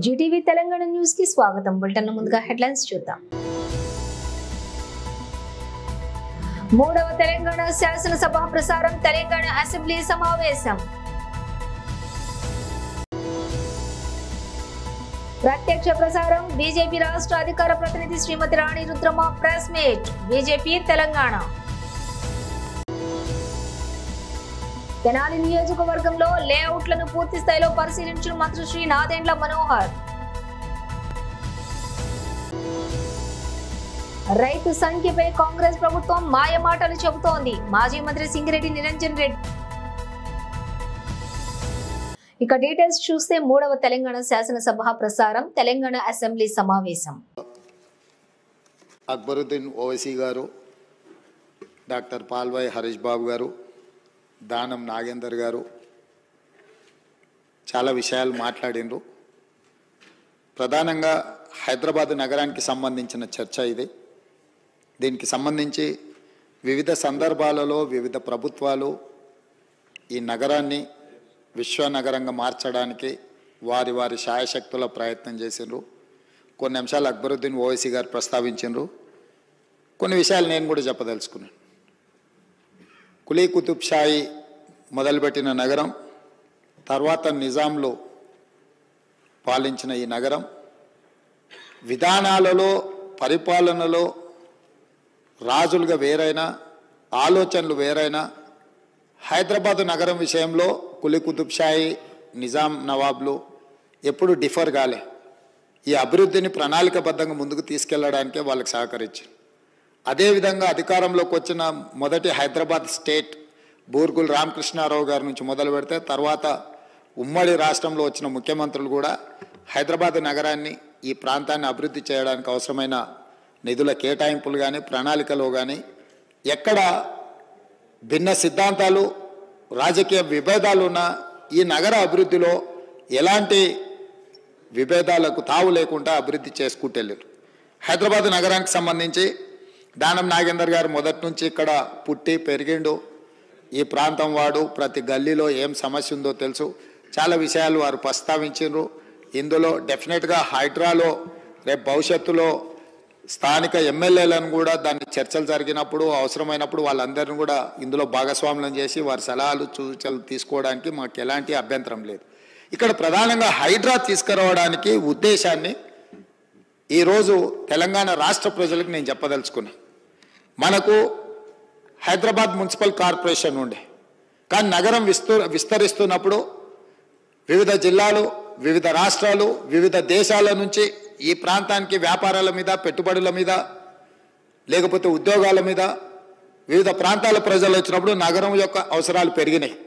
Zee TV Telangana news కి స్వాగతం. Bulletin ముందుగా హెడ్లైన్స్ చూద్దాం. మూడవ తెలంగాణ శాసనసభ ప్రసారం, తెలంగాణ అసెంబ్లీ సమావేశం. ప్రత్యక్ష ప్రసారం, బీజేపీ రాష్ట్ర అధికార ప్రతినిధి Shrimati Rani Rudrama press meet. BJP Telangana. Tenali నియోజకవర్గంలో లేఅవుట్లను పూర్తి స్థాయిలో పరిశీలించిన మంత్రి శ్రీ నాదెండ్ల మనోహర్. రైతు సంఖ్యపై కాంగ్రెస్ ప్రభుత్వం మాయమాటలు చెబుతోంది. మాజీ మంత్రి సింగిరెడ్డి నిరంజన్ రెడ్డి. ఇక డీటెయిల్స్ చూస్తే మూడవ తెలంగాణ శాసనసభ ప్రసారం, తెలంగాణ అసెంబ్లీ సమావేశం. అక్బరుద్దీన్ ఓవైసీ గారు, డాక్టర్ పాల్వాయి హరీష్ బాబు గారు, దానం నాగేందర్ గారు చాలా విషయాలు మాట్లాడినరు. ప్రధానంగా హైదరాబాద్ నగరానికి సంబంధించిన చర్చ ఇది. దీనికి సంబంధించి వివిధ సందర్భాలలో వివిధ ప్రభుత్వాలు ఈ నగరాన్ని విశ్వనగరంగా మార్చడానికి వారి వారి శాయశక్తుల ప్రయత్నం చేసిండ్రు. కొన్ని అంశాలు అక్బరుద్దీన్ ఓవైసీ గారు ప్రస్తావించిండ్రు. కొన్ని విషయాలు నేను కూడా చెప్పదలుచుకున్నాను. కులీ కుతుబ్ షాయి మొదలుపెట్టిన నగరం, తర్వాత నిజాంలో పాలించిన ఈ నగరం విధానాలలో, పరిపాలనలో రాజులుగా వేరైనా, ఆలోచనలు వేరైనా, హైదరాబాదు నగరం విషయంలో కులీ కుతుబ్ షాయి, నిజాం నవాబ్లు ఎప్పుడు డిఫర్ కాలే. ఈ అభివృద్ధిని ప్రణాళికబద్ధంగా ముందుకు తీసుకెళ్లడానికే వాళ్ళకి సహకరించారు. అదేవిధంగా అధికారంలోకి వచ్చిన మొదటి హైదరాబాద్ స్టేట్ బూర్గుల్ రామకృష్ణారావు గారి నుంచి మొదలు పెడితే తర్వాత ఉమ్మడి రాష్ట్రంలో వచ్చిన ముఖ్యమంత్రులు కూడా హైదరాబాద్ నగరాన్ని, ఈ ప్రాంతాన్ని అభివృద్ధి చేయడానికి అవసరమైన నిధుల కేటాయింపులు కానీ, ప్రణాళికలో కానీ ఎక్కడ భిన్న సిద్ధాంతాలు, రాజకీయ విభేదాలు ఉన్న ఈ నగర అభివృద్ధిలో ఎలాంటి విభేదాలకు తావు లేకుండా అభివృద్ధి చేసుకుంటూ వెళ్ళారు. హైదరాబాద్ నగరానికి సంబంధించి దానం నాగేందర్ గారు మొదటి నుంచి ఇక్కడ పుట్టి పెరిగిండు. ఈ ప్రాంతం వాడు, ప్రతి గల్లీలో ఏం సమస్య ఉందో తెలుసు. చాలా విషయాలు వారు ప్రస్తావించారు. ఇందులో డెఫినెట్గా హైడ్రాలో రేపు భవిష్యత్తులో స్థానిక ఎమ్మెల్యేలను కూడా దాన్ని చర్చలు జరిగినప్పుడు అవసరమైనప్పుడు వాళ్ళందరినీ కూడా ఇందులో భాగస్వాములను చేసి వారి సలహాలు సూచనలు తీసుకోవడానికి మాకు ఎలాంటి అభ్యంతరం లేదు. ఇక్కడ ప్రధానంగా హైడ్రా తీసుకురావడానికి ఉద్దేశాన్ని ఈరోజు తెలంగాణ రాష్ట్ర ప్రజలకు నేను చెప్పదలుచుకున్నాను. మనకు హైదరాబాద్ మున్సిపల్ కార్పొరేషన్ ఉండే, కానీ నగరం విస్తరిస్తున్నప్పుడు వివిధ జిల్లాలు, వివిధ రాష్ట్రాలు, వివిధ దేశాల నుంచి ఈ ప్రాంతానికి వ్యాపారాల మీద, పెట్టుబడుల మీద, లేకపోతే ఉద్యోగాల మీద వివిధ ప్రాంతాల ప్రజలు వచ్చినప్పుడు నగరం యొక్క అవసరాలు పెరిగినాయి.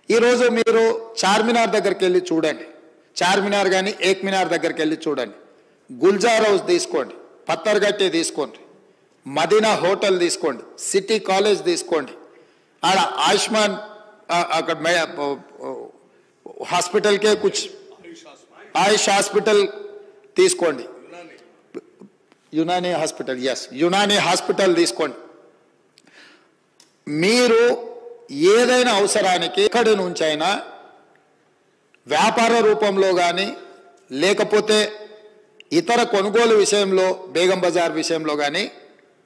ఈరోజు మీరు చార్మినార్ దగ్గరికి వెళ్ళి చూడండి, చార్మినార్ కానీ ఏక్ మినార్ దగ్గరికి వెళ్ళి చూడండి, గుల్జార్ హౌస్ తీసుకోండి, పత్తర్గట్టి తీసుకోండి, మదీనా హోటల్ తీసుకోండి, సిటీ కాలేజ్ తీసుకోండి, ఆడ ఆయుష్మాన్ అక్కడ హాస్పిటల్కే ఆయుష్ హాస్పిటల్ తీసుకోండి, యునానీ హాస్పిటల్, యునానీ హాస్పిటల్ తీసుకోండి. మీరు ఏదైనా అవసరానికి ఎక్కడి నుంచైనా వ్యాపార రూపంలో కానీ లేకపోతే ఇతర కొనుగోలు విషయంలో, బేగం బజార్ విషయంలో కానీ,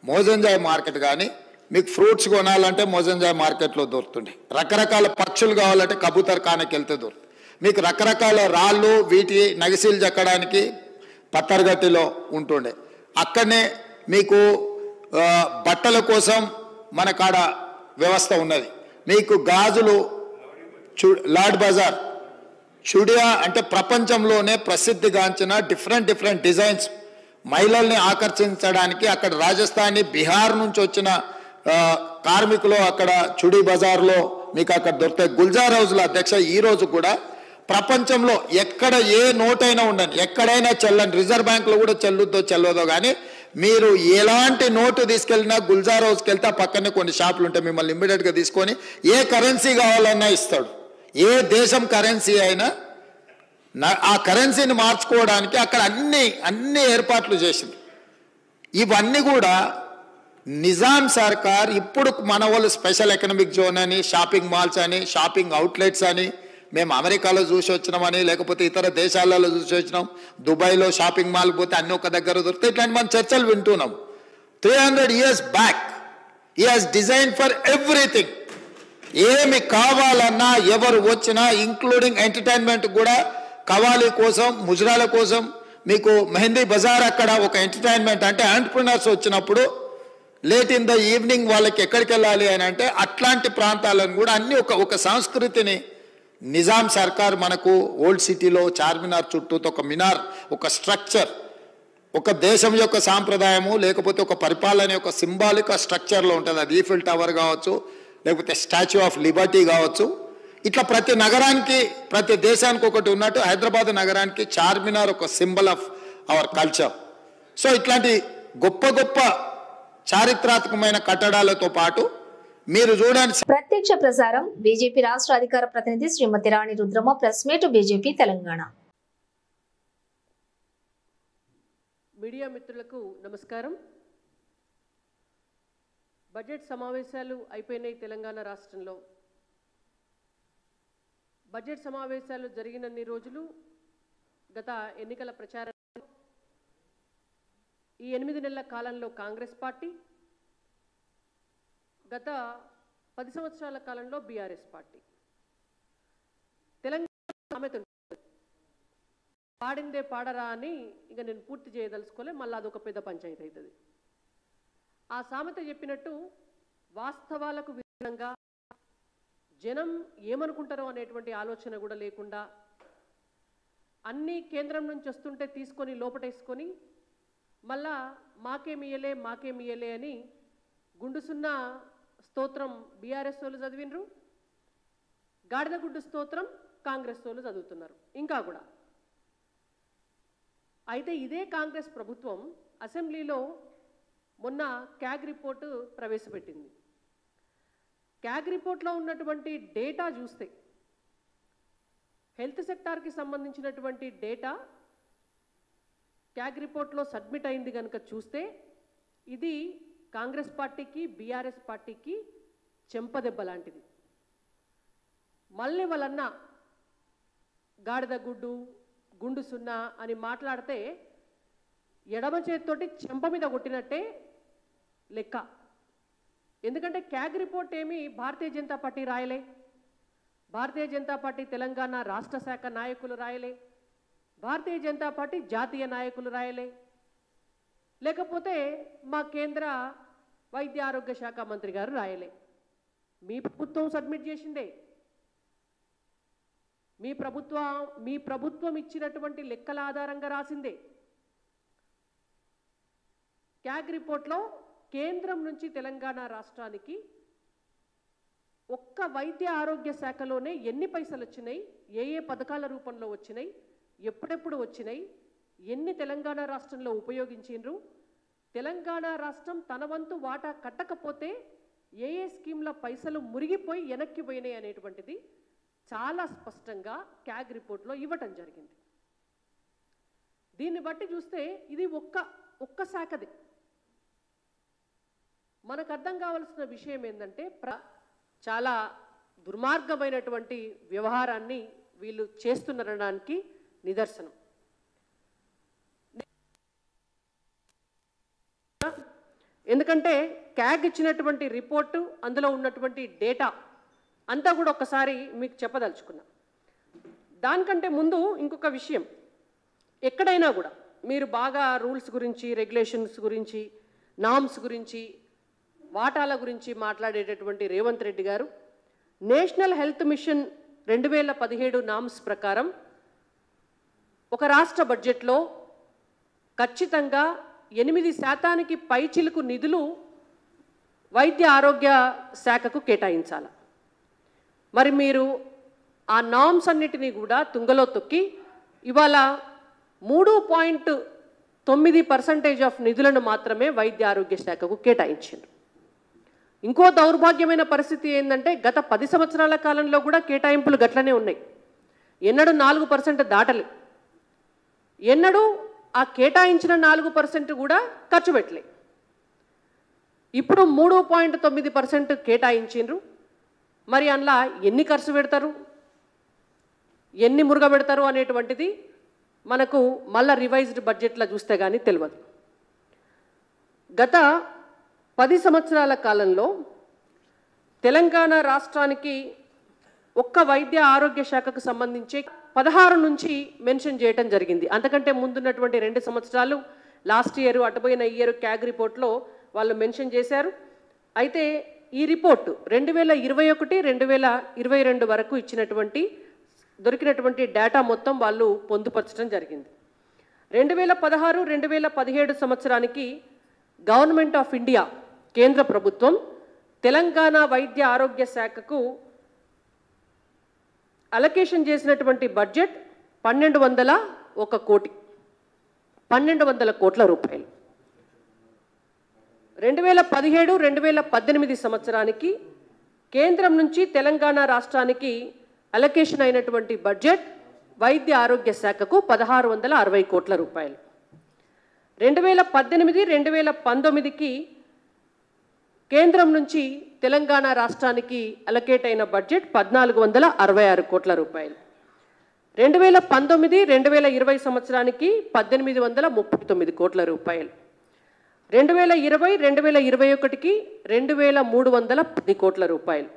మోజంజాయ్ మార్కెట్ కానీ, మీకు ఫ్రూట్స్ కొనాలంటే మోజంజాయ్ మార్కెట్లో దొరుకుతుండే, రకరకాల పక్షులు కావాలంటే కబూతర్ ఖానాకి వెళ్తే దొరుకుతుంది, మీకు రకరకాల రాళ్ళు వీటి నగిసీలు చెక్కడానికి పత్తర్గట్టిలో ఉంటుండే, అక్కడనే మీకు బట్టల కోసం మన కాడ వ్యవస్థ ఉన్నది, మీకు గాజులు లాడ్ బజార్, చుడియా అంటే ప్రపంచంలోనే ప్రసిద్ధిగాంచిన డిఫరెంట్ డిజైన్స్ మహిళల్ని ఆకర్షించడానికి అక్కడ రాజస్థానీ, బీహార్ నుంచి వచ్చిన కార్మికులు అక్కడ చుడి బజార్లో మీకు అక్కడ దొరుకుతాయి. గుల్జార్ హౌస్లో అధ్యక్ష ఈరోజు కూడా ప్రపంచంలో ఎక్కడ ఏ నోటైనా ఉండండి, ఎక్కడైనా చెల్లండి, రిజర్వ్ బ్యాంకులో కూడా చెల్లదో కానీ మీరు ఎలాంటి నోటు తీసుకెళ్ళినా గుల్జార్ హౌస్కి వెళ్తే పక్కనే కొన్ని షాపులు ఉంటాయి, మిమ్మల్ని ఇమ్మీడియట్గా తీసుకొని ఏ కరెన్సీ కావాలన్నా ఇస్తాడు. ఏ దేశం కరెన్సీ అయినా ఆ కరెన్సీని మార్చుకోవడానికి అక్కడ అన్ని ఏర్పాట్లు చేసింది. ఇవన్నీ కూడా నిజాం సర్కార్ ఇప్పుడు మన వాళ్ళు స్పెషల్ ఎకనామిక్ జోన్ అని, షాపింగ్ మాల్స్ అని, షాపింగ్ అవుట్లెట్స్ అని, మేము అమెరికాలో చూసి వచ్చినామని, లేకపోతే ఇతర దేశాలలో చూసి వచ్చినాం, దుబాయ్లో షాపింగ్ మాల్ పోతే అన్ని ఒక దగ్గర దొరుకుతాయి, ఇట్లాంటి మనం చర్చలు వింటున్నాం. 300 years back he has design for everything. ఏమి కావాలన్నా ఎవరు వచ్చినా, ఇంక్లూడింగ్ ఎంటర్టైన్మెంట్ కూడా, కవాలి కోసం, ముజరాల కోసం, మీకు మెహందీ బజార్ అక్కడ ఒక ఎంటర్టైన్మెంట్, అంటే ఎంటర్‌ప్రెన్యూర్స్ వచ్చినప్పుడు లేట్ ఇన్ ద ఈవినింగ్ వాళ్ళకి ఎక్కడికి వెళ్ళాలి అని అంటే అట్లాంటి ప్రాంతాలను కూడా అన్ని ఒక సంస్కృతిని నిజాం సర్కార్ మనకు ఓల్డ్ సిటీలో చార్మినార్ చుట్టూతో ఒక మినార్, ఒక స్ట్రక్చర్, ఒక దేశం యొక్క సాంప్రదాయము, లేకపోతే ఒక పరిపాలన యొక్క సింబాలిక్ స్ట్రక్చర్లో ఉంటుంది. అది ఈఫిల్ టవర్ కావచ్చు, లేకపోతే స్టాచ్యూ ఆఫ్ లిబర్టీ కావచ్చు. ఇట్లా ప్రతి నగరానికి, ప్రతి దేశానికి ఒకటి ఉన్నట్టు హైదరాబాద్ నగరానికి చార్మినార్ ఒక symbol of our culture. So ఇట్లాంటి గొప్ప గొప్ప చారిత్రాత్మకమైన కట్టడాలతో పాటు మీరు చూడండి. ప్రత్యక్ష ప్రసారం బీజేపీ రాష్ట్ర అధికార ప్రతినిధి Shrimati Rani Rudrama, press meet BJP Telangana. Media మిత్రులకు నమస్కారం. బడ్జెట్ సమావేశాలు అయిపోయినాయి తెలంగాణ రాష్ట్రంలో. బడ్జెట్ సమావేశాలు జరిగినన్ని రోజులు గత ఎన్నికల ప్రచారం, ఈ 8 నెలల కాలంలో కాంగ్రెస్ పార్టీ, గత 10 సంవత్సరాల కాలంలో బీఆర్ఎస్ పార్టీ. తెలంగాణ సామెత పాడిందే పాడరా అని ఇక నేను పూర్తి చేయదలుచుకోలే, మళ్ళీ అదొక పెద్ద పంచాయతీ అవుతుంది. ఆ సామెత చెప్పినట్టు వాస్తవాలకు విరుద్ధంగా జనం ఏమనుకుంటారో అనేటువంటి ఆలోచన కూడా లేకుండా అన్నీ కేంద్రం నుంచి వస్తుంటే తీసుకొని లోపటేసుకొని మళ్ళా మాకేమియలే అని గుండుసున్న స్తోత్రం బీఆర్ఎస్ వాళ్ళు చదివినరు, గాడిద గుడ్డు స్తోత్రం కాంగ్రెస్ వాళ్ళు చదువుతున్నారు ఇంకా కూడా. అయితే ఇదే కాంగ్రెస్ ప్రభుత్వం అసెంబ్లీలో మొన్న క్యాగ్ రిపోర్టు ప్రవేశపెట్టింది. క్యాగ్ రిపోర్ట్లో ఉన్నటువంటి డేటా చూస్తే, హెల్త్ సెక్టార్కి సంబంధించినటువంటి డేటా క్యాగ్ రిపోర్ట్లో సబ్మిట్ అయింది కనుక చూస్తే, ఇది కాంగ్రెస్ పార్టీకి బీఆర్ఎస్ పార్టీకి చెంపదెబ్బ లాంటిది. మళ్ళీ వాళ్ళన్న గాడిద గుడ్డు, గుండు సున్నా అని మాట్లాడితే ఎడమ చేతితోటి చెంప మీద కొట్టినట్టే లెక్క. ఎందుకంటే క్యాగ్ రిపోర్ట్ ఏమి భారతీయ జనతా పార్టీ రాయలే, భారతీయ జనతా పార్టీ తెలంగాణ రాష్ట్ర శాఖ నాయకులు రాయలే, భారతీయ జనతా పార్టీ జాతీయ నాయకులు రాయలే, లేకపోతే మా కేంద్ర వైద్య ఆరోగ్య శాఖ మంత్రి గారు రాయలే. మీ ప్రభుత్వం సబ్మిట్ చేసిందే. మీ ప్రభుత్వం ఇచ్చినటువంటి లెక్కల ఆధారంగా రాసిందే. క్యాగ్ రిపోర్ట్లో కేంద్రం నుంచి తెలంగాణ రాష్ట్రానికి ఒక్క వైద్య ఆరోగ్య శాఖలోనే ఎన్ని పైసలు వచ్చినాయి, ఏ పథకాల రూపంలో వచ్చినాయి, ఎప్పుడెప్పుడు వచ్చినాయి, ఎన్ని తెలంగాణ రాష్ట్రంలో ఉపయోగించిండ్రు, తెలంగాణ రాష్ట్రం తన వంతు వాటా కట్టకపోతే ఏ స్కీమ్ల పైసలు మురిగిపోయి వెనక్కి పోయినాయి అనేటువంటిది చాలా స్పష్టంగా క్యాగ్ రిపోర్ట్లో ఇవ్వటం జరిగింది. దీన్ని బట్టి చూస్తే ఇది ఒక్క శాఖది. మనకు అర్థం కావాల్సిన విషయం ఏంటంటే, చాలా దుర్మార్గమైనటువంటి వ్యవహారాన్ని వీళ్ళు చేస్తున్నారనడానికి నిదర్శనం. ఎందుకంటే క్యాగ్ ఇచ్చినటువంటి రిపోర్టు, అందులో ఉన్నటువంటి డేటా అంతా కూడా ఒక్కసారి మీకు చెప్పదలుచుకున్నా. దానికంటే ముందు ఇంకొక విషయం, ఎక్కడైనా కూడా మీరు బాగా రూల్స్ గురించి, రెగ్యులేషన్స్ గురించి, నామ్స్ గురించి, వాటాల గురించి మాట్లాడేటటువంటి రేవంత్ రెడ్డి గారు నేషనల్ హెల్త్ మిషన్ 2017 నామ్స్ ప్రకారం ఒక రాష్ట్ర బడ్జెట్లో ఖచ్చితంగా 8% పైచిలుకు నిధులు వైద్య ఆరోగ్య శాఖకు కేటాయించాలి. మరి మీరు ఆ నామ్స్ అన్నిటినీ కూడా తుంగలో తొక్కి ఇవాళ 3.9% ఆఫ్ నిధులను మాత్రమే వైద్య ఆరోగ్య శాఖకు కేటాయించారు. ఇంకో దౌర్భాగ్యమైన పరిస్థితి ఏంటంటే, గత 10 సంవత్సరాల కాలంలో కూడా కేటాయింపులు గట్లనే ఉన్నాయి. ఎన్నడూ 4% దాటలే. ఎన్నడూ ఆ కేటాయించిన 4% కూడా ఖర్చు పెట్టలే. ఇప్పుడు 3.9% కేటాయించిండ్రు. మరి అందులో ఎన్ని ఖర్చు పెడతారు? ఎన్ని మురుగబెడతారు అనేటువంటిది మనకు మళ్ళా రివైజ్డ్ బడ్జెట్లో చూస్తే కానీ తెలియదు. గత 10 సంవత్సరాల కాలంలో తెలంగాణ రాష్ట్రానికి ఒక్క వైద్య ఆరోగ్య శాఖకు సంబంధించి 16 నుంచి మెన్షన్ చేయడం జరిగింది. అంతకంటే ముందున్నటువంటి 2 సంవత్సరాలు లాస్ట్ ఇయర్ అటుపోయిన ఇయర్ క్యాగ్ రిపోర్ట్లో వాళ్ళు మెన్షన్ చేశారు. అయితే ఈ రిపోర్టు 2021, 2022 వరకు ఇచ్చినటువంటి దొరికినటువంటి డేటా మొత్తం వాళ్ళు పొందుపరచడం జరిగింది. 2016, 2017 సంవత్సరానికి గవర్నమెంట్ ఆఫ్ ఇండియా కేంద్ర ప్రభుత్వం తెలంగాణ వైద్య ఆరోగ్య శాఖకు అలొకేషన్ చేసినటువంటి బడ్జెట్ 1201 కోటి, 1200 కోట్ల రూపాయలు. 2017, 2018 సంవత్సరానికి కేంద్రం నుంచి తెలంగాణ రాష్ట్రానికి అలొకేషన్ అయినటువంటి బడ్జెట్ వైద్య ఆరోగ్య శాఖకు 1660 కోట్ల రూపాయలు. 2018, 2019కి కేంద్రం నుంచి తెలంగాణ రాష్ట్రానికి అలొకేట్ అయిన బడ్జెట్ 1466 కోట్ల రూపాయలు. 2019, 2020 సంవత్సరానికి 1839 కోట్ల రూపాయలు. 2020, 2021కి 2310 కోట్ల రూపాయలు.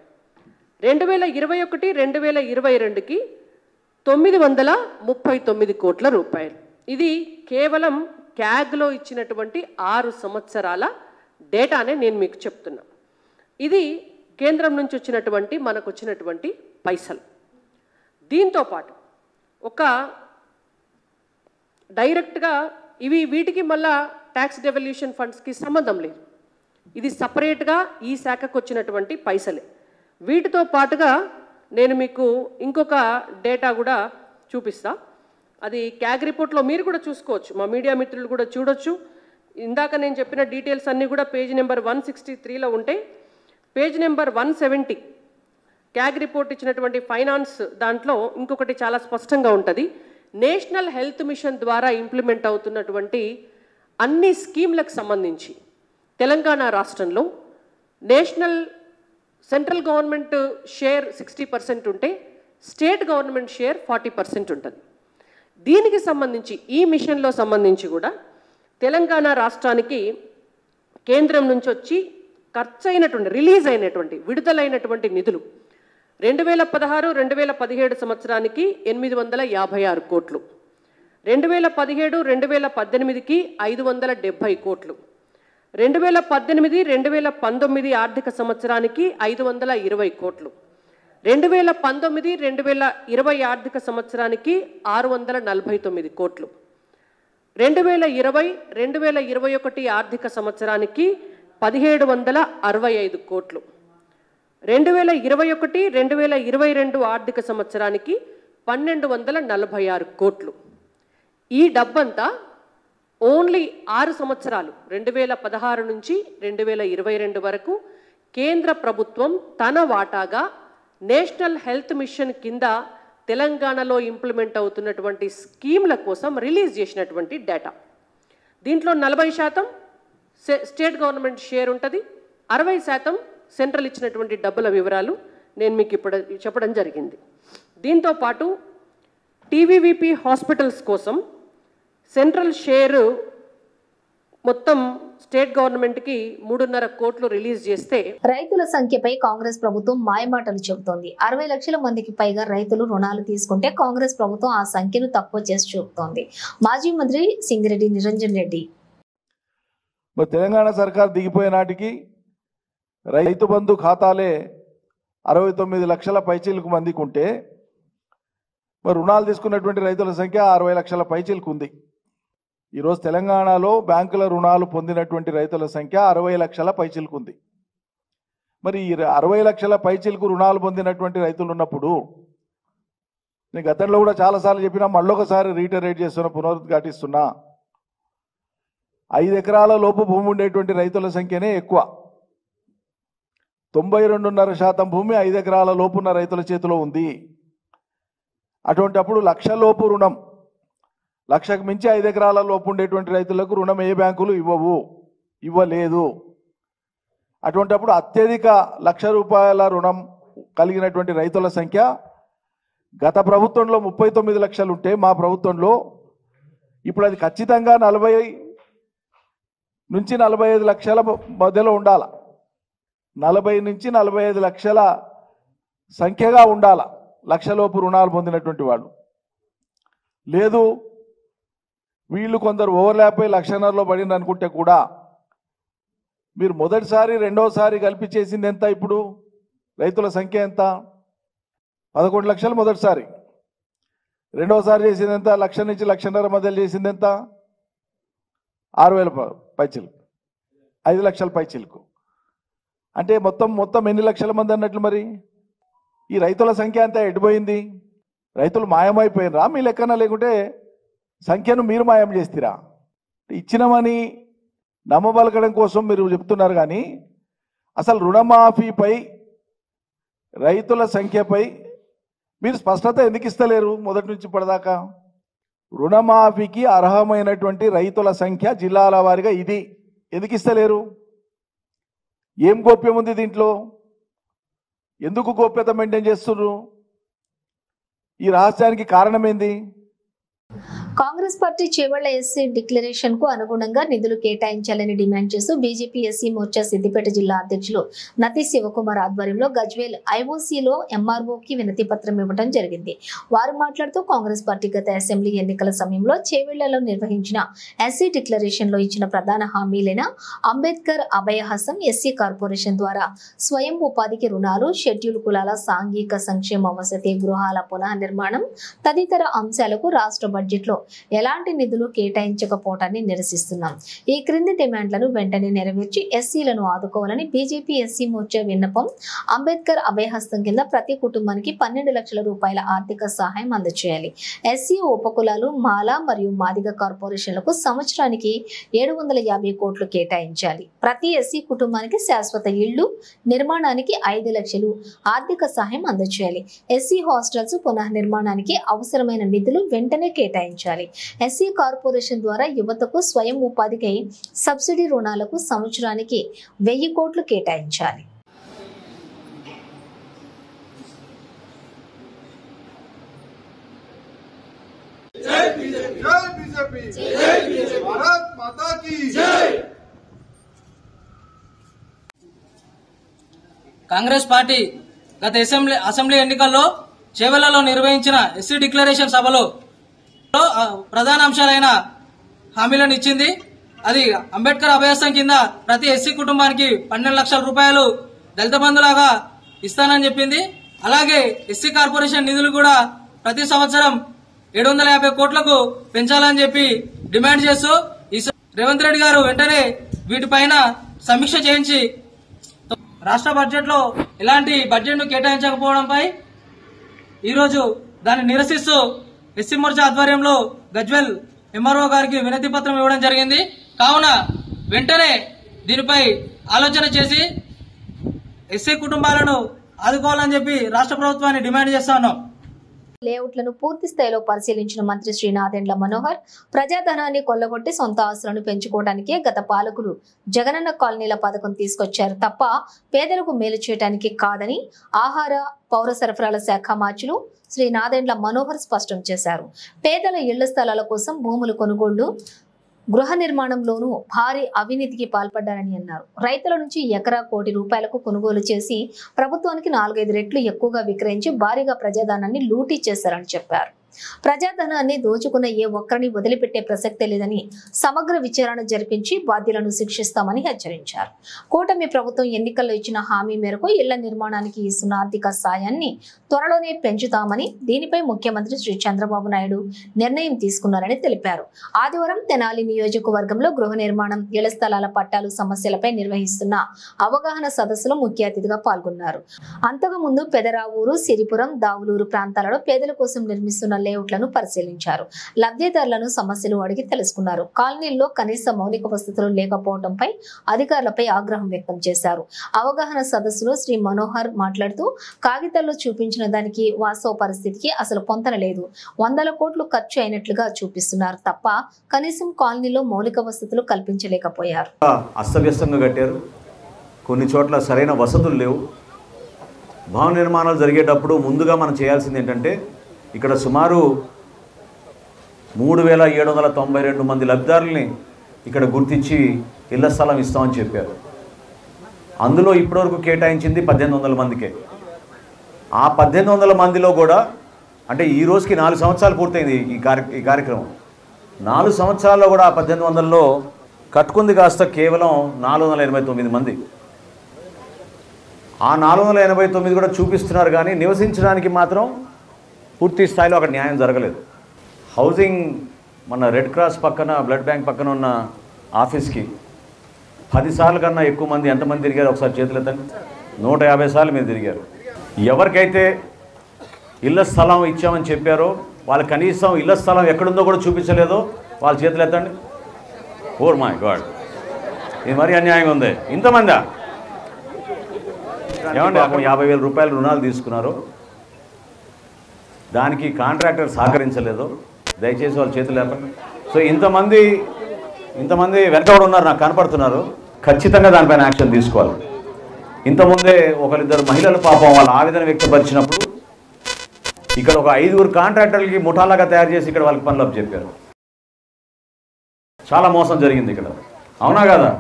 2021, 2022కి 939 కోట్ల రూపాయలు. ఇది కేవలం క్యాగ్లో ఇచ్చినటువంటి 6 సంవత్సరాల డేటానే నేను మీకు చెప్తున్నా. ఇది కేంద్రం నుంచి వచ్చినటువంటి మనకు వచ్చినటువంటి పైసలు. దీంతో పాటు ఒక డైరెక్ట్గా వీటికి మళ్ళా ట్యాక్స్ డెవల్యూషన్ ఫండ్స్కి సంబంధం లేదు. ఇది సపరేట్గా ఈ శాఖకు వచ్చినటువంటి పైసలే. వీటితో పాటుగా నేను మీకు ఇంకొక డేటా కూడా చూపిస్తా. అది క్యాగ్ రిపోర్ట్లో మీరు కూడా చూసుకోవచ్చు, మా మీడియా మిత్రులు కూడా చూడొచ్చు. ఇందాక నేను చెప్పిన డీటెయిల్స్ అన్నీ కూడా పేజ్ నెంబర్ 163లో ఉంటాయి. పేజ్ నెంబర్ 170 క్యాగ్ రిపోర్ట్ ఇచ్చినటువంటి ఫైనాన్స్ దాంట్లో ఇంకొకటి చాలా స్పష్టంగా ఉంటుంది. నేషనల్ హెల్త్ మిషన్ ద్వారా ఇంప్లిమెంట్ అవుతున్నటువంటి అన్ని స్కీమ్లకు సంబంధించి తెలంగాణ రాష్ట్రంలో సెంట్రల్ గవర్నమెంట్ షేర్ 60% ఉంటే స్టేట్ గవర్నమెంట్ షేర్ 40% ఉంటుంది. దీనికి సంబంధించి ఈ మిషన్లో సంబంధించి కూడా తెలంగాణ రాష్ట్రానికి కేంద్రం నుంచి వచ్చి రిలీజ్ అయినటువంటి విడుదలైనటువంటి నిధులు 2016, 2017 సంవత్సరానికి 856 కోట్లు, 2017, 2018కి 570 కోట్లు, 2018, 2019 ఆర్థిక సంవత్సరానికి 520 కోట్లు, 2019, 2020 ఆర్థిక సంవత్సరానికి 649 కోట్లు, 2020, 2021 ఆర్థిక సంవత్సరానికి 1765 కోట్లు, 2021, 2022 ఆర్థిక సంవత్సరానికి 1246 కోట్లు. ఈ డబ్బంతా ఓన్లీ 6 సంవత్సరాలు 2016 నుంచి 2022 వరకు కేంద్ర ప్రభుత్వం తన వాటాగా నేషనల్ హెల్త్ మిషన్ కింద తెలంగాణలో ఇంప్లిమెంట్ అవుతున్నటువంటి స్కీమ్ల కోసం రిలీజ్ చేసినటువంటి డేటా. దీంట్లో 40% స్టేట్ గవర్నమెంట్ షేర్ ఉంటుంది, 60% సెంట్రల్ ఇచ్చినటువంటి డబ్బుల వివరాలు నేను మీకు ఇప్పుడు చెప్పడం జరిగింది. దీంతో పాటు టీవీవీపీ హాస్పిటల్స్ కోసం సెంట్రల్ షేరు మొత్తం స్టేట్ గవర్నమెంట్కి 3.5 కోట్లు రిలీజ్ చేస్తే రైతుల సంఖ్యపై కాంగ్రెస్ ప్రభుత్వం మాయమాటలు చెబుతోంది. 60 లక్షల మందికి పైగా రైతులు రుణాలు తీసుకుంటే కాంగ్రెస్ ప్రభుత్వం ఆ సంఖ్యను తక్కువ చేసి చూపుతోంది. మాజీ మంత్రి సింగిరెడ్డి నిరంజన్ రెడ్డి తెలంగాణ సర్కార్ దిగిపోయే నాటికి రైతు బంధు ఖాతాలే 69 లక్షల పైచీలకు మందికి ఉంటే మరి రుణాలు తీసుకున్నటువంటి రైతుల సంఖ్య 60 లక్షల పైచీలకు ఉంది. ఈరోజు తెలంగాణలో బ్యాంకుల రుణాలు పొందినటువంటి రైతుల సంఖ్య 60 లక్షల పైచీలకు ఉంది. మరి ఈ 60 లక్షల పైచీలకు రుణాలు పొందినటువంటి రైతులు ఉన్నప్పుడు నేను గతంలో కూడా చాలాసార్లు చెప్పినా, మళ్ళొకసారి రీటరేట్ చేస్తున్నా, పునరుద్ఘాటిస్తున్నా, 5 ఎకరాల లోపు భూమి ఉండేటువంటి రైతుల సంఖ్యనే ఎక్కువ. 92.5% భూమి 5 ఎకరాల లోపున్న రైతుల చేతిలో ఉంది. అటువంటిప్పుడు 1,00,000 లోపు రుణం, 1,00,000కు మించి 5 ఎకరాల లోపు ఉండేటువంటి రైతులకు రుణం ఏ బ్యాంకులు ఇవ్వలేదు. అటువంటిప్పుడు అత్యధిక 1,00,000 రూపాయల రుణం కలిగినటువంటి రైతుల సంఖ్య గత ప్రభుత్వంలో 39 లక్షలు ఉంటే మా ప్రభుత్వంలో ఇప్పుడు అది ఖచ్చితంగా 40 నుంచి 45 లక్షల మధ్యలో ఉండాల. 40 నుంచి 45 లక్షల సంఖ్యగా ఉండాల లక్షలోపు రుణాలు పొందినటువంటి వాళ్ళు. లేదు వీళ్ళు కొందరు ఓవర్లాప్ అయి 1.5 పడింది అనుకుంటే కూడా మీరు మొదటిసారి రెండోసారి కలిపి చేసింది ఎంత? ఇప్పుడు రైతుల సంఖ్య ఎంత? 11 లక్షలు మొదటిసారి. రెండోసారి చేసింది ఎంత? 1 నుంచి 1.5 మధ్యలో చేసింది ఎంత? 6,000 పైచిలకు, 5 లక్షల పైచిలకు. అంటే మొత్తం ఎన్ని లక్షల మంది అన్నట్లు? మరి ఈ రైతుల సంఖ్య అంతా ఎడిపోయింది. రైతులు మాయమైపోయినరా మీ లెక్కన? లేకుంటే సంఖ్యను మీరు మాయం చేస్తారా? ఇచ్చినమని నమ్మబలకడం కోసం మీరు చెప్తున్నారు, కానీ అసలు రుణమాఫీపై రైతుల సంఖ్యపై మీరు స్పష్టత ఎందుకు ఇస్తలేరు? మొదటి నుంచి ఇప్పటిదాకా రుణమాఫీకి అర్హమైనటువంటి రైతుల సంఖ్య జిల్లాల వారీగా ఇది ఎందుకు ఇస్తలేరు? ఏం గోప్యం ఉంది దీంట్లో? ఎందుకు గోప్యత మెయింటైన్ చేస్తున్నారు? ఈ రహస్యానికి కారణం ఏంది? Congress party Chevella SC declaration కు అనుగుణంగా నిధులు కేటాయించాలని డిమాండ్ చేస్తూ బీజేపీ ఎస్సీ మోర్చా సిద్దిపేట జిల్లా అధ్యక్షులు నతి శివకుమార్ ఆధ్వర్యంలో గజ్వేల్ ఐఓసీలో ఎంఆర్ఓకి వినతి పత్రం ఇవ్వడం జరిగింది. వారు మాట్లాడుతూ కాంగ్రెస్ పార్టీ గత అసెంబ్లీ ఎన్నికల సమయంలో చేవెళ్లలో నిర్వహించిన ఎస్సీ డిక్లరేషన్ లో ఇచ్చిన ప్రధాన హామీలైన అంబేద్కర్ అభయహస్తం, ఎస్సీ కార్పొరేషన్ ద్వారా స్వయం ఉపాధికి రుణాలు, షెడ్యూల్ కులాల సాంఘిక సంక్షేమ వసతి గృహాల పునఃనిర్మాణం తదితర అంశాలకు రాష్ట్ర బడ్జెట్ లో ఎలాంటి నిధులు కేటాయించకపోవటాన్ని నిరసిస్తున్నాం. ఈ క్రింది డిమాండ్లను వెంటనే నెరవేర్చి ఎస్సీలను ఆదుకోవాలని బీజేపీ ఎస్సీ మోర్చా విన్నపం. అంబేద్కర్ అభయహస్తం కింద ప్రతి కుటుంబానికి 12 లక్షల రూపాయల ఆర్థిక సహాయం అందజేయాలి. ఎస్సీ ఉపకులాలు, మాల మరియు మాదిగ కార్పొరేషన్లకు సంవత్సరానికి 750 కోట్లు కేటాయించాలి. ప్రతి ఎస్సీ కుటుంబానికి శాశ్వత ఇళ్లు నిర్మాణానికి 5 లక్షలు ఆర్థిక సహాయం అందజేయాలి. ఎస్సీ హాస్టల్స్ పునఃనిర్మాణానికి అవసరమైన నిధులు వెంటనే కేటాయించాలి. ఎస్సీ కార్పొరేషన్ ద్వారా యువతకు స్వయం ఉపాధికై సబ్సిడీ రుణాలకు సంవత్సరానికి 1000 కోట్లు కేటాయించాలి. కాంగ్రెస్ పార్టీ గత అసెంబ్లీ ఎన్నికల్లో చేవెళ్లలో నిర్వహించిన ఎస్సీ డిక్లరేషన్ సభలో ప్రధాన అంశాలైన హామీలను ఇచ్చింది. అది అంబేద్కర్ అభయహస్తం కింద ప్రతి ఎస్సీ కుటుంబానికి 12 లక్షల రూపాయలు దళిత బంధులాగా ఇస్తానని చెప్పింది. అలాగే ఎస్సీ కార్పొరేషన్ నిధులు కూడా ప్రతి సంవత్సరం 750 కోట్లకు పెంచాలని చెప్పి డిమాండ్ చేస్తూ రేవంత్ రెడ్డి గారు వెంటనే వీటిపైన సమీక్ష చేయించి రాష్ట్ర బడ్జెట్ లో ఎలాంటి బడ్జెట్ ను కేటాయించకపోవడంపై ఈరోజు దాన్ని నిరసిస్తూ ఎస్సీ మోర్చా ఆధ్వర్యంలో గజ్వేల్ ఎంఆర్ఓ గారికి వినతి పత్రం ఇవ్వడం జరిగింది. కావున వెంటనే దీనిపై ఆలోచన చేసి ఎస్సీ కుటుంబాలను ఆదుకోవాలని చెప్పి రాష్ట్ర ప్రభుత్వాన్ని డిమాండ్ చేస్తా ఉన్నాం. లేఅవుట్లను పూర్తి స్థాయిలో పరిశీలించిన మంత్రి శ్రీ నాదెండ్ల మనోహర్ ప్రజాధనాన్ని కొల్లగొట్టి సొంత ఆస్తులను పెంచుకోవడానికే గత పాలకులు జగనన్న కాలనీల పథకం తీసుకొచ్చారు తప్ప పేదలకు మేలు చేయడానికి కాదని ఆహార పౌర సరఫరాల శాఖ మార్చులు శ్రీ నాదెండ్ల మనోహర్ స్పష్టం చేశారు. పేదల ఇళ్ల స్థలాల కోసం భూములు కొనుగోళ్లు, గృహ నిర్మాణంలోనూ భారీ అవినీతికి పాల్పడ్డారని అన్నారు. రైతుల నుంచి ఎకరా ₹1,00,00,000 కొనుగోలు చేసి ప్రభుత్వానికి 4-5 రెట్లు ఎక్కువగా విక్రయించి భారీగా ప్రజాధనాన్ని లూటీ చేశారని చెప్పారు. ప్రజాధనాన్ని దోచుకున్న ఏ ఒక్కరిని వదిలిపెట్టే ప్రసక్తే లేదని సమగ్ర విచారణ జరిపించి బాధ్యులను శిక్షిస్తామని హెచ్చరించారు. కూటమి ప్రభుత్వం ఎన్నికల్లో ఇచ్చిన హామీ మేరకు ఇళ్ల నిర్మాణానికి ఇస్తున్న ఆర్థిక సాయాన్ని త్వరలోనే పెంచుతామని, దీనిపై ముఖ్యమంత్రి శ్రీ చంద్రబాబు నాయుడు నిర్ణయం తీసుకున్నారని తెలిపారు. ఆదివారం తెనాలి నియోజకవర్గంలో గృహ నిర్మాణం, ఇళ్ల స్థలాల పట్టాలు సమస్యలపై నిర్వహిస్తున్న అవగాహన సదస్సులో ముఖ్య అతిథిగా పాల్గొన్నారు. అంతకుముందు పెదరావూరు, సిరిపురం, దావులూరు ప్రాంతాలలో పేదల కోసం నిర్మిస్తున్న లేఅవుట్లను పరిశీలించారు. లబ్ధిదారులను సమస్యలు అడిగి తెలుసుకున్నారు. కాలనీల్లో కనీస మౌలిక వసతులు లేకపోవడంపై అధికారులపై ఆగ్రహం వ్యక్తం చేశారు. అవగాహన సదస్సులో శ్రీ మనోహర్ మాట్లాడుతూ కాగితాల్లో చూపించిన దానికి వాస్తవ పరిస్థితికి అసలు పొంతన లేదు. 100 కోట్లు ఖర్చు అయినట్లుగా చూపిస్తున్నారు తప్ప కనీసం కాలనీలో మౌలిక వసతులు కల్పించలేకపోయారు. అస్తవ్యస్తంగా కట్టారు. కొన్ని చోట్ల సరైన వసతులు లేవు. భవన నిర్మాణాలు జరిగేటప్పుడు ముందుగా మనం చేయాల్సింది ఏంటంటే ఇక్కడ సుమారు 3792 మంది లబ్ధిదారుల్ని ఇక్కడ గుర్తించి ఇళ్ల స్థలం ఇస్తామని చెప్పారు. అందులో ఇప్పటివరకు కేటాయించింది 1800 మందికే. ఆ 1800 మందిలో కూడా అంటే ఈ రోజుకి 4 సంవత్సరాలు పూర్తయింది ఈ కార్యక్రమం. 4 సంవత్సరాల్లో కూడా ఆ 1800లో కట్టుకుంది కాస్త కేవలం 489 మంది. ఆ 489 కూడా చూపిస్తున్నారు, కానీ నివసించడానికి మాత్రం పూర్తి స్థాయిలో అక్కడ న్యాయం జరగలేదు. హౌసింగ్ మన రెడ్ క్రాస్ పక్కన బ్లడ్ బ్యాంక్ పక్కన ఉన్న ఆఫీస్కి 10 సార్లు కన్నా ఎక్కువ మంది ఎంతమంది తిరిగారు ఒకసారి చేతులు ఎత్తండి. 150 సార్లు మీరు తిరిగారు. ఎవరికైతే ఇళ్ల స్థలం ఇచ్చామని చెప్పారో వాళ్ళు కనీసం ఇళ్ల స్థలం ఎక్కడుందో కూడా చూపించలేదో వాళ్ళ చేతులు ఎత్తండి. ఓ మై గాడ్, ఇది మరీ అన్యాయంగా ఉంది. ఇంతమందా? ఏమంటే 50,000 రూపాయలు రుణాలు తీసుకున్నారు, దానికి కాంట్రాక్టర్ సహకరించలేదు, దయచేసి వాళ్ళ చేతులు లేపండి. సో ఇంతమంది వెనకబడి ఉన్నారు, నాకు కనపడుతున్నారు. ఖచ్చితంగా దానిపైన యాక్షన్ తీసుకోవాలి. ఇంతకుముందే ఒకరిద్దరు మహిళలు పాపం వాళ్ళ ఆవేదన వ్యక్తపరిచినప్పుడు ఇక్కడ ఒక 5 కాంట్రాక్టర్లకి ముఠాలాగా తయారు చేసి ఇక్కడ వాళ్ళకి పనులు చెప్పారు. చాలా మోసం జరిగింది ఇక్కడ, అవునా కదా?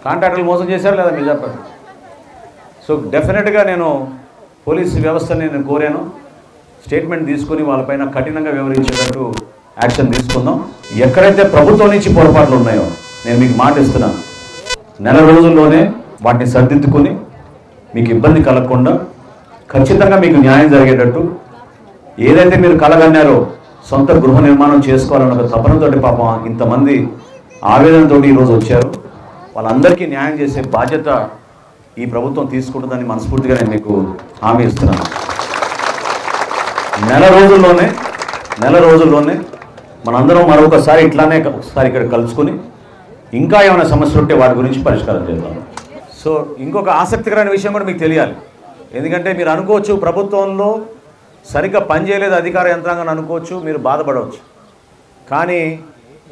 కాంట్రాక్టర్లు మోసం చేశారు లేదా మీరు చెప్పండి. సో డెఫినెట్గా నేను పోలీసు వ్యవస్థని నేను కోరాను, స్టేట్మెంట్ తీసుకుని వాళ్ళపైన కఠినంగా వివరించేటట్టు యాక్షన్ తీసుకుందాం. ఎక్కడైతే ప్రభుత్వం నుంచి పొరపాట్లు ఉన్నాయో నేను మీకు మాట ఇస్తున్నాను, నెల రోజుల్లోనే వాటిని సర్దిద్దుకుని మీకు ఇబ్బంది కలగకుండా ఖచ్చితంగా మీకు న్యాయం జరిగేటట్టు, ఏదైతే మీరు కలగన్నారో సొంత గృహ నిర్మాణం చేసుకోవాలన్న ఒక తపనతోటి పాపం ఇంతమంది ఆవేదనతో ఈరోజు వచ్చారు, వాళ్ళందరికీ న్యాయం చేసే బాధ్యత ఈ ప్రభుత్వం తీసుకుంటుందని మనస్ఫూర్తిగా నేను మీకు హామీ ఇస్తున్నాను. నెల రోజుల్లోనే మనందరం మరొకసారి ఇట్లానే ఒకసారి ఇక్కడ కలుసుకుని ఇంకా ఏమైనా సమస్యలు ఉంటే వాటి గురించి పరిష్కారం చేద్దాం. సో ఇంకొక ఆసక్తికరమైన విషయం కూడా మీకు తెలియాలి. ఎందుకంటే మీరు అనుకోవచ్చు ప్రభుత్వంలో సరిగ్గా పనిచేయలేదు అధికార యంత్రాంగం అనుకోవచ్చు, మీరు బాధపడవచ్చు. కానీ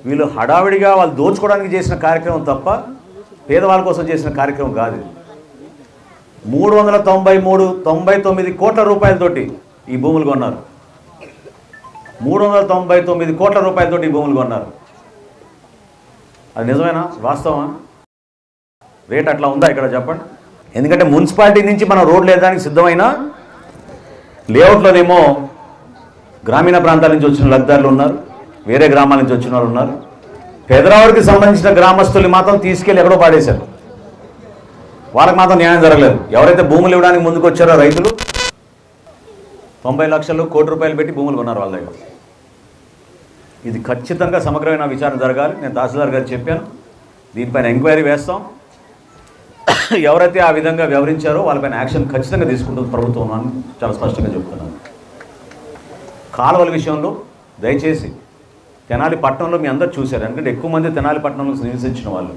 వీళ్ళు హడావిడిగా వాళ్ళు దోచుకోవడానికి చేసిన కార్యక్రమం తప్ప పేదవాళ్ళ కోసం చేసిన కార్యక్రమం కాదు. 399 కోట్ల రూపాయలతోటి ఈ భూములు కొన్నారు. 399 కోట్ల రూపాయలతోటి ఈ భూములు కొన్నారు. అది నిజమేనా? వాస్తవమా? రేట్ అట్లా ఉందా ఇక్కడ చెప్పండి. ఎందుకంటే మున్సిపాలిటీ నుంచి మనం రోడ్లు వేయడానికి సిద్ధమైన లేఅవుట్లోనేమో గ్రామీణ ప్రాంతాల నుంచి వచ్చిన లబ్ధిదారులు ఉన్నారు, వేరే గ్రామాల నుంచి వచ్చిన వాళ్ళు ఉన్నారు. పేదరావుడికి సంబంధించిన గ్రామస్తుల్ని మాత్రం తీసుకెళ్ళి ఎక్కడో పాడేశారు, వాళ్ళకి మాత్రం న్యాయం జరగలేదు. ఎవరైతే భూములు ఇవ్వడానికి ముందుకు వచ్చారో రైతులు 90 లక్షలు, కోటి రూపాయలు పెట్టి భూములు కొన్నారు వాళ్ళ దగ్గర. ఇది ఖచ్చితంగా సమగ్రమైన విచారణ జరగాలి. నేను తహసీల్దార్ గారు చెప్పాను, దీనిపైన ఎంక్వైరీ వేస్తాం. ఎవరైతే ఆ విధంగా వ్యవహరించారో వాళ్ళపైన యాక్షన్ ఖచ్చితంగా తీసుకుంటుంది ప్రభుత్వం అని చాలా స్పష్టంగా చెప్తున్నాను. కాలువల విషయంలో దయచేసి తెనాలి పట్టణంలో మీ అందరూ చూశారు, ఎందుకంటే ఎక్కువ మంది తెనాలి పట్టణంలో నివసించిన వాళ్ళు.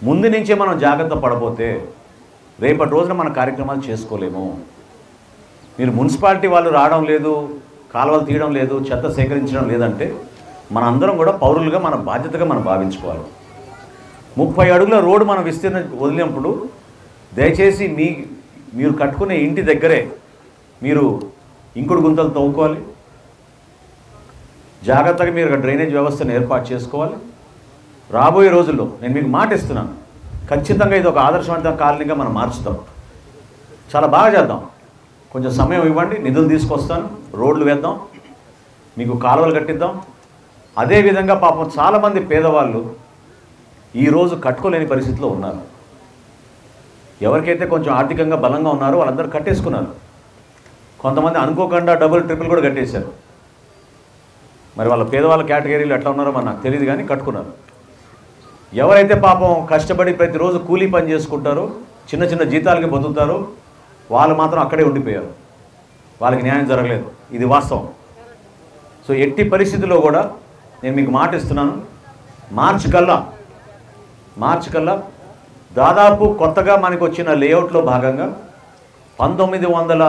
ముందు నుంచే మనం జాగ్రత్త పడపోతే రేపటి రోజున మన కార్యక్రమాలు చేసుకోలేము. మీరు మున్సిపాలిటీ వాళ్ళు రావడం లేదు, కాలువలు తీయడం లేదు, చెత్త సేకరించడం లేదంటే మన అందరం కూడా పౌరులుగా మన బాధ్యతగా మనం భావించుకోవాలి. 30 అడుగుల రోడ్డు మనం విస్తీర్ణం వదిలినప్పుడు దయచేసి మీరు కట్టుకునే ఇంటి దగ్గరే మీరు ఇంకుడు గుంతలు తవ్వుకోవాలి. జాగ్రత్తగా మీరు డ్రైనేజ్ వ్యవస్థను ఏర్పాటు చేసుకోవాలి. రాబోయే రోజుల్లో నేను మీకు మాట ఇస్తున్నాను, ఖచ్చితంగా ఇది ఒక ఆదర్శవంతమైన కాలనీగా మనం మార్చుతాం. చాలా బాగా చేద్దాం. కొంచెం సమయం ఇవ్వండి, నిధులు తీసుకొస్తాను, రోడ్లు వేద్దాం, మీకు కాలువలు కట్టిద్దాం. అదేవిధంగా పాపం చాలామంది పేదవాళ్ళు ఈరోజు కట్టుకోలేని పరిస్థితిలో ఉన్నారు. ఎవరికైతే కొంచెం ఆర్థికంగా బలంగా ఉన్నారో వాళ్ళందరూ కట్టేసుకున్నారు. కొంతమంది అనుకోకుండా డబుల్ ట్రిపుల్ కూడా కట్టేశారు. మరి వాళ్ళ పేదవాళ్ళ కేటగిరీలు ఎట్లా ఉన్నారో మరి నాకు తెలియదు, కానీ కట్టుకున్నారు. ఎవరైతే పాపం కష్టపడి ప్రతిరోజు కూలీ పని చేసుకుంటారో, చిన్న చిన్న జీతాలకి బతుకుతారో వాళ్ళు మాత్రం అక్కడే ఉండిపోయారు, వాళ్ళకి న్యాయం జరగలేదు. ఇది వాస్తవం. సో ఎట్టి పరిస్థితుల్లో కూడా నేను మీకు మాట ఇస్తున్నాను, మార్చి కల్లా దాదాపు కొత్తగా మనకు వచ్చిన లేఅవుట్లో భాగంగా 1900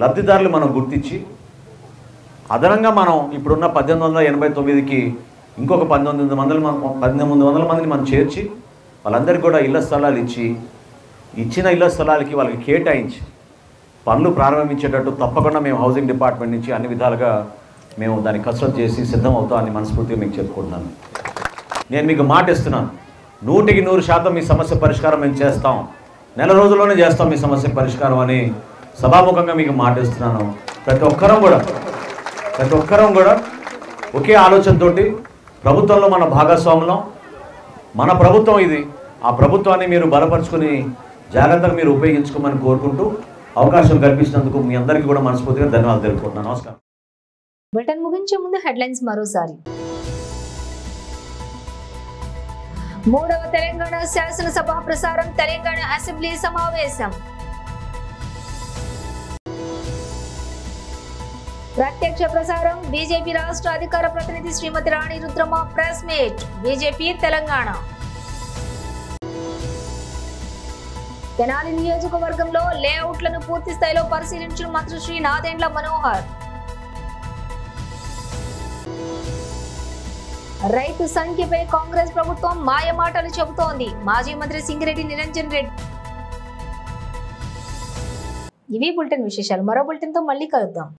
లబ్ధిదారులు మనం గుర్తించి అదనంగా మనం ఇప్పుడున్న 1889కి ఇంకొక 1900 మందిని మనం చేర్చి వాళ్ళందరికీ కూడా ఇళ్ల స్థలాలు ఇచ్చిన ఇళ్ల స్థలాలకి వాళ్ళకి కేటాయించి పనులు ప్రారంభించేటట్టు తప్పకుండా మేము హౌసింగ్ డిపార్ట్మెంట్ నుంచి అన్ని విధాలుగా మేము దాన్ని కసరత్తు చేసి సిద్ధం అవుతామని మనస్ఫూర్తిగా మీకు చెప్పుకుంటున్నాను. నేను మీకు మాట ఇస్తున్నాను, 100% మీ సమస్య పరిష్కారం మేము చేస్తాం, నెల రోజుల్లోనే చేస్తాం మీ సమస్య పరిష్కారం అని సభాముఖంగా మీకు మాట ఇస్తున్నాను. ప్రతి ఒక్కరం కూడా ఒకే ఆలోచనతోటి ప్రభుత్వంలో మన భాగస్వాములం, మన ప్రభుత్వం ఇది, ఆ ప్రభుత్వాన్ని మీరు బలపరుచుకుని జాగ్రత్తగా మీరు ఉపయోగించుకోమని కోరుకుంటూ అవకాశం కల్పించినందుకు మీ అందరికీ కూడా మనస్ఫూర్తిగా ధన్యవాదాలు తెలుపుకుంటున్నాను. నమస్కారం. బులెటిన్ ముగించే ముందు హెడ్లైన్స్ మరోసారి. 3వ తెలంగాణ శాసనసభ ప్రసారం, తెలంగాణ అసెంబ్లీ సమావేశం. ప్రత్యక్ష ప్రసారం, బీజేపీ రాష్ట్ర అధికార ప్రతినిధి Shrimati Rani Rudramma press meet, BJP Telangana. Tenali నియోజకవర్గంలో లేఅవుట్లను పూర్తి స్థాయిలో పరిశీలించిన మంత్రి శ్రీ నాదెండ్ల మనోహర్. రైతు సంఖ్యపై కాంగ్రెస్ ప్రభుత్వం మాయమాటలు చెబుతోంది, మాజీ మంత్రి సింగిరెడ్డి నిరంజన్ రెడ్డి. ఇవి బులెటిన్ విశేషాలు. మరో బులెటిన్ తో మళ్ళీ కలుద్దాం.